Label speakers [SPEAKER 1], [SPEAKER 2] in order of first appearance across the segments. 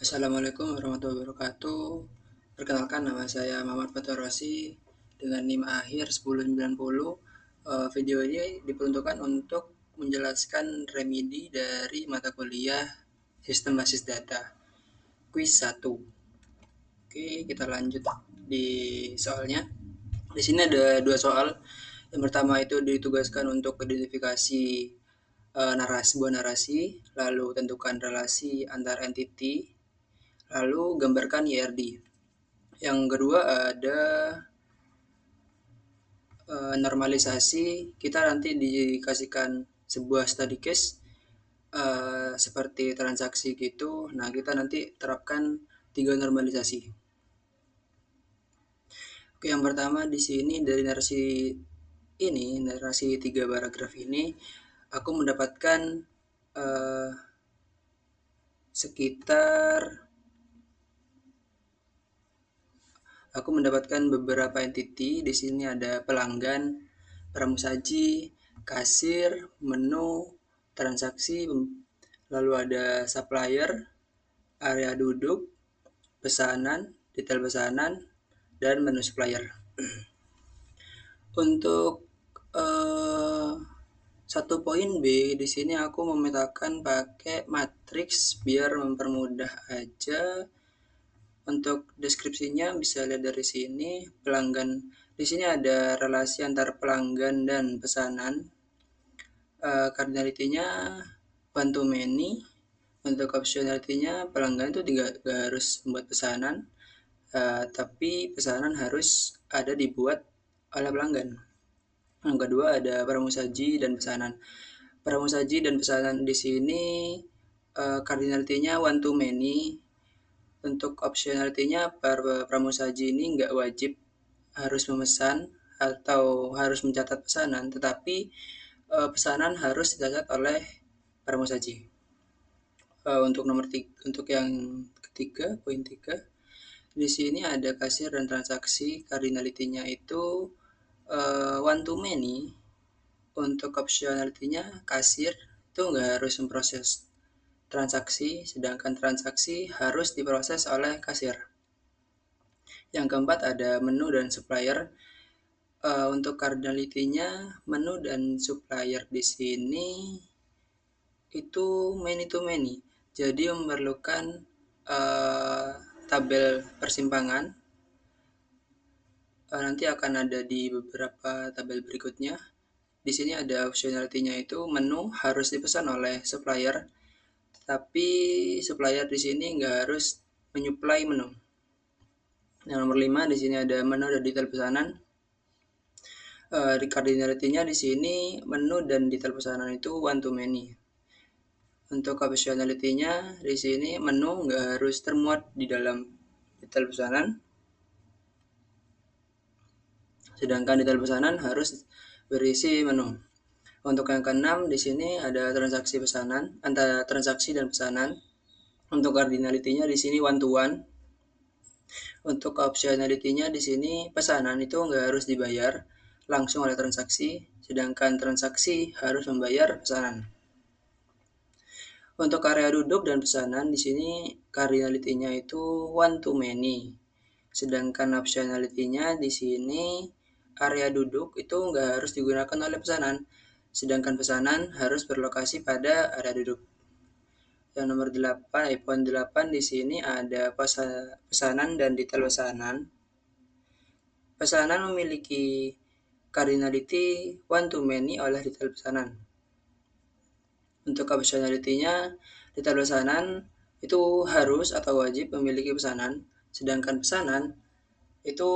[SPEAKER 1] Assalamualaikum warahmatullahi wabarakatuh. Perkenalkan, nama saya Muhammad Fatur Rosi dengan NIM akhir 1090. Video ini diperuntukkan untuk menjelaskan remedi dari mata kuliah Sistem Basis Data Quiz 1. Oke, kita lanjut di soalnya. Di sini ada dua soal. Yang pertama itu ditugaskan untuk identifikasi sebuah narasi, lalu tentukan relasi antar entiti, lalu gambarkan YRD. Yang kedua ada normalisasi. Kita nanti dikasihkan sebuah study case seperti transaksi gitu. Nah, kita nanti terapkan 3 normalisasi. Oke, yang pertama di sini dari narasi 3 paragraf ini, aku mendapatkan uh, sekitar aku mendapatkan beberapa entity. Di sini ada pelanggan, pramusaji, kasir, menu, transaksi, lalu ada supplier, area duduk, pesanan, detail pesanan, dan menu supplier. Untuk eh, 1.b di sini aku memetakan pakai matriks biar mempermudah aja. Untuk deskripsinya bisa lihat dari sini. Pelanggan di sini ada relasi antar pelanggan dan pesanan. Cardinality-nya one to many. Untuk optionality-nya pelanggan itu tidak harus membuat pesanan, tapi pesanan harus ada dibuat oleh pelanggan. Yang kedua ada pramusaji dan pesanan. Pramusaji dan pesanan di sini cardinality-nya one to many. Untuk optionality-nya pramusaji ini nggak wajib harus memesan atau harus mencatat pesanan, tetapi pesanan harus dicatat oleh pramusaji. Untuk yang ketiga, poin 3, di sini ada kasir dan transaksi. Cardinality-nya itu one to many. Untuk optionality-nya kasir itu nggak harus memproses transaksi, sedangkan transaksi harus diproses oleh kasir. Yang keempat ada menu dan supplier. Untuk cardinality-nya menu dan supplier di sini itu many to many. Jadi memerlukan tabel persimpangan. Nanti akan ada di beberapa tabel berikutnya. Di sini ada optionality-nya itu menu harus dipesan oleh supplier, tapi supplier di sini nggak harus menyuplai menu. Yang nomor 5 di sini ada menu dan detail pesanan. Cardinality-nya di sini menu dan detail pesanan itu one to many. Untuk optionality-nya di sini menu nggak harus termuat di dalam detail pesanan, sedangkan detail pesanan harus berisi menu. Untuk yang keenam di sini ada transaksi pesanan antara transaksi dan pesanan. Untuk cardinality-nya di sini one to one. Untuk optionality-nya di sini pesanan itu nggak harus dibayar langsung oleh transaksi, sedangkan transaksi harus membayar pesanan. Untuk area duduk dan pesanan di sini cardinality-nya itu one to many. Sedangkan optionality-nya di sini area duduk itu nggak harus digunakan oleh pesanan, sedangkan pesanan harus berlokasi pada area duduk. Yang nomor 8, poin 8 di sini ada pesanan dan detail pesanan. Pesanan memiliki cardinality one to many oleh detail pesanan. Untuk optionality-nya, detail pesanan itu harus atau wajib memiliki pesanan, sedangkan pesanan itu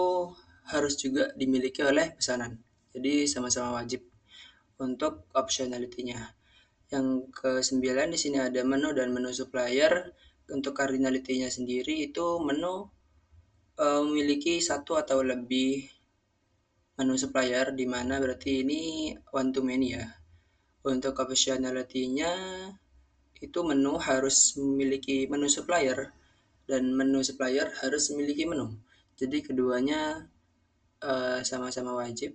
[SPEAKER 1] harus juga dimiliki oleh pesanan. Jadi sama-sama wajib. Untuk optionality-nya. Yang ke-9 di sini ada menu dan menu supplier. Untuk cardinality-nya sendiri itu menu memiliki satu atau lebih menu supplier, di mana berarti ini one to many ya. Untuk optionality-nya itu menu harus memiliki menu supplier dan menu supplier harus memiliki menu. Jadi keduanya sama-sama wajib.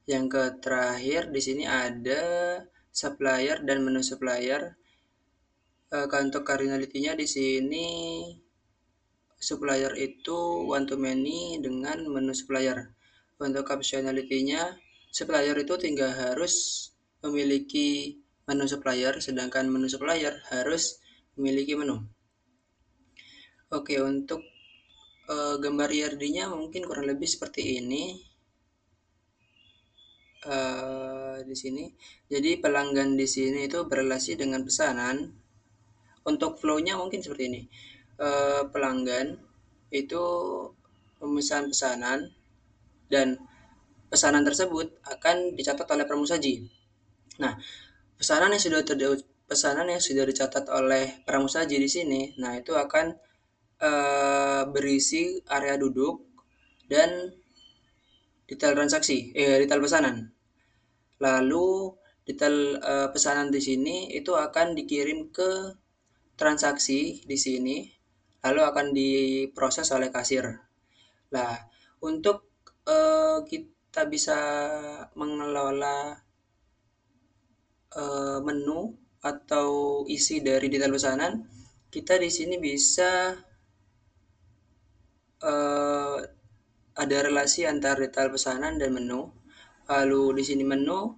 [SPEAKER 1] Yang terakhir di sini ada supplier dan menu supplier. Untuk cardinality-nya di sini supplier itu one to many dengan menu supplier. Untuk optionality-nya, supplier itu tinggal harus memiliki menu supplier, sedangkan menu supplier harus memiliki menu. Oke, untuk gambar IRD-nya mungkin kurang lebih seperti ini. Di sini, jadi pelanggan di sini itu berrelasi dengan pesanan. Untuk flow-nya mungkin seperti ini. Pelanggan itu memesan pesanan dan pesanan tersebut akan dicatat oleh pramusaji. Nah, pesanan yang sudah dicatat oleh pramusaji di sini, nah itu akan berisi area duduk dan detail pesanan. Lalu detail pesanan di sini itu akan dikirim ke transaksi di sini, lalu akan diproses oleh kasir. Nah, untuk kita bisa mengelola menu atau isi dari detail pesanan, kita di sini bisa ada relasi antara detail pesanan dan menu. Lalu di sini menu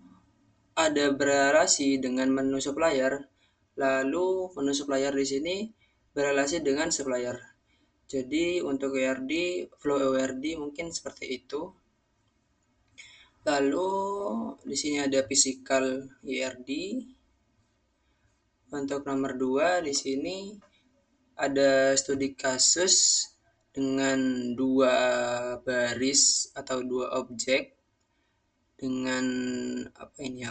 [SPEAKER 1] ada berrelasi dengan menu supplier. Lalu menu supplier di sini berrelasi dengan supplier. Jadi untuk ERD, flow ERD mungkin seperti itu. Lalu di sini ada physical ERD. Untuk nomor 2 di sini ada studi kasus dengan 2 baris atau 2 objek dengan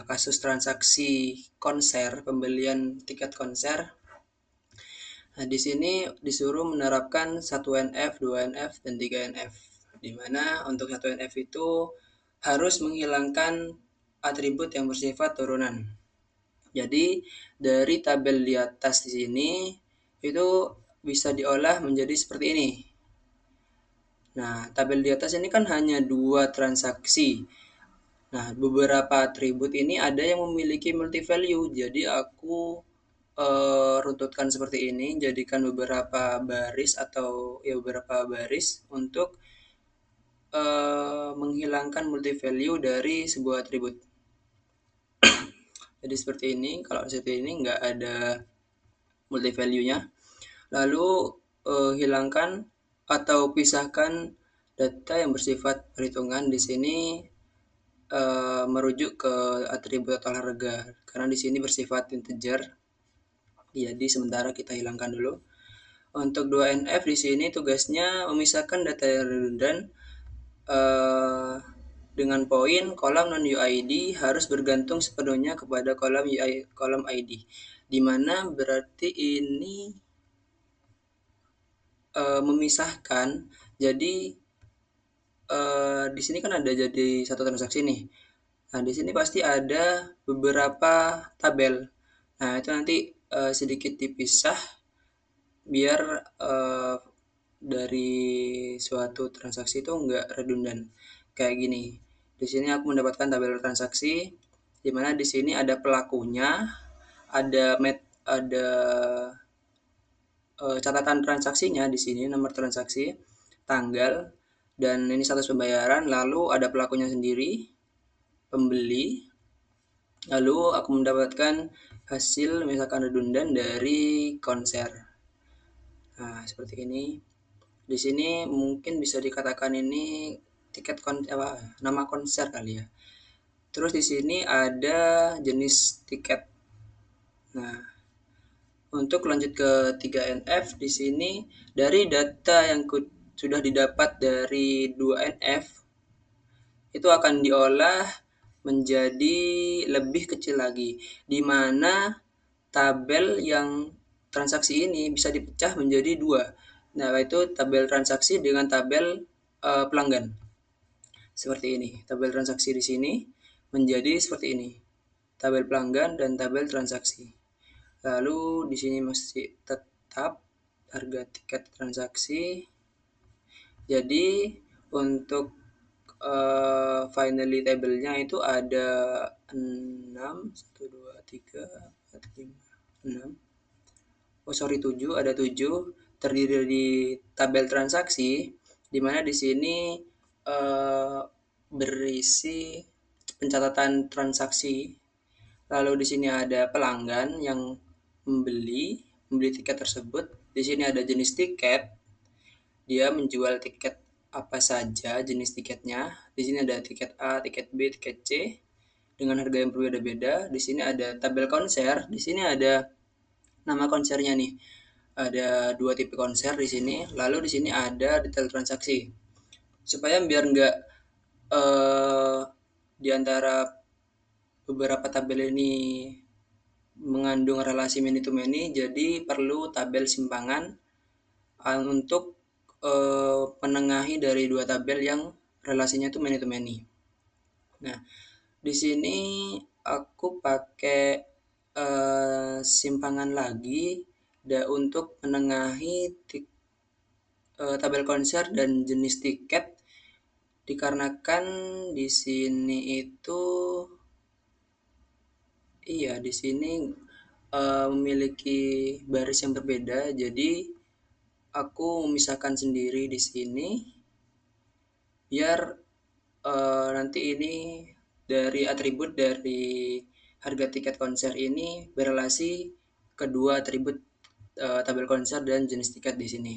[SPEAKER 1] kasus transaksi konser, pembelian tiket konser. Nah, di sini disuruh menerapkan 1NF, 2NF, dan 3NF. Di mana untuk 1NF itu harus menghilangkan atribut yang bersifat turunan. Jadi dari tabel di atas di sini itu bisa diolah menjadi seperti ini. Nah, tabel di atas ini kan hanya 2 transaksi. Nah, beberapa atribut ini ada yang memiliki multi value. Jadi aku runtutkan seperti ini, jadikan beberapa baris untuk menghilangkan multi value dari sebuah atribut. Jadi seperti ini, kalau seperti ini nggak ada multi value-nya. Lalu hilangkan atau pisahkan data yang bersifat perhitungan di sini merujuk ke atribut olahraga karena di sini bersifat integer. Jadi sementara kita hilangkan dulu. Untuk 2NF di sini tugasnya memisahkan data yang redundan dengan poin kolom non-UID harus bergantung sepenuhnya kepada kolom ID. Di mana berarti ini memisahkan. Jadi di sini kan ada jadi satu transaksi nih. Nah, di sini pasti ada beberapa tabel. Nah, itu nanti sedikit dipisah biar dari suatu transaksi itu enggak redundan. Kayak gini. Di sini aku mendapatkan tabel transaksi di mana di sini ada pelakunya, ada catatan transaksinya di sini, nomor transaksi, tanggal, dan ini status pembayaran, lalu ada pelakunya sendiri, pembeli, lalu aku mendapatkan hasil misalkan redundan dari konser. Nah, seperti ini. Di sini mungkin bisa dikatakan ini nama konser kali ya. Terus di sini ada jenis tiket. Nah, untuk lanjut ke 3NF di sini dari data yang sudah didapat dari 2NF itu akan diolah menjadi lebih kecil lagi, di mana tabel yang transaksi ini bisa dipecah menjadi 2. Nah, yaitu tabel transaksi dengan tabel pelanggan. Seperti ini. Tabel transaksi di sini menjadi seperti ini. Tabel pelanggan dan tabel transaksi. Lalu di sini masih tetap harga tiket transaksi. Jadi untuk finally tabelnya itu ada 6, 1, 2, 3, 4, 5, 6. oh sorry 7, ada 7, terdiri di tabel transaksi, di mana di sini berisi pencatatan transaksi. Lalu di sini ada pelanggan yang membeli tiket tersebut. Di sini ada jenis tiket, dia menjual tiket apa saja jenis tiketnya. Di sini ada tiket A, tiket B, tiket C dengan harga yang berbeda-beda. Di sini ada tabel konser. Di sini ada nama konsernya nih. Ada dua tipe konser di sini. Lalu di sini ada detail transaksi. Supaya biar nggak di antara beberapa tabel ini mengandung relasi many to many, jadi perlu tabel simpangan untuk menengahi dari dua tabel yang relasinya itu many to many. Nah, di sini aku pakai simpangan lagi untuk menengahi tabel konser dan jenis tiket, dikarenakan di sini itu iya di sini memiliki baris yang berbeda, jadi aku memisahkan sendiri di sini biar nanti ini dari atribut dari harga tiket konser ini berelasi kedua atribut tabel konser dan jenis tiket di sini.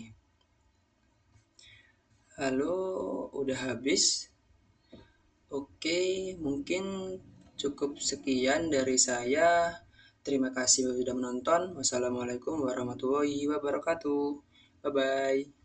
[SPEAKER 1] Halo, udah habis. Oke, mungkin cukup sekian dari saya. Terima kasih sudah menonton. Wassalamualaikum warahmatullahi wabarakatuh. Bye bye.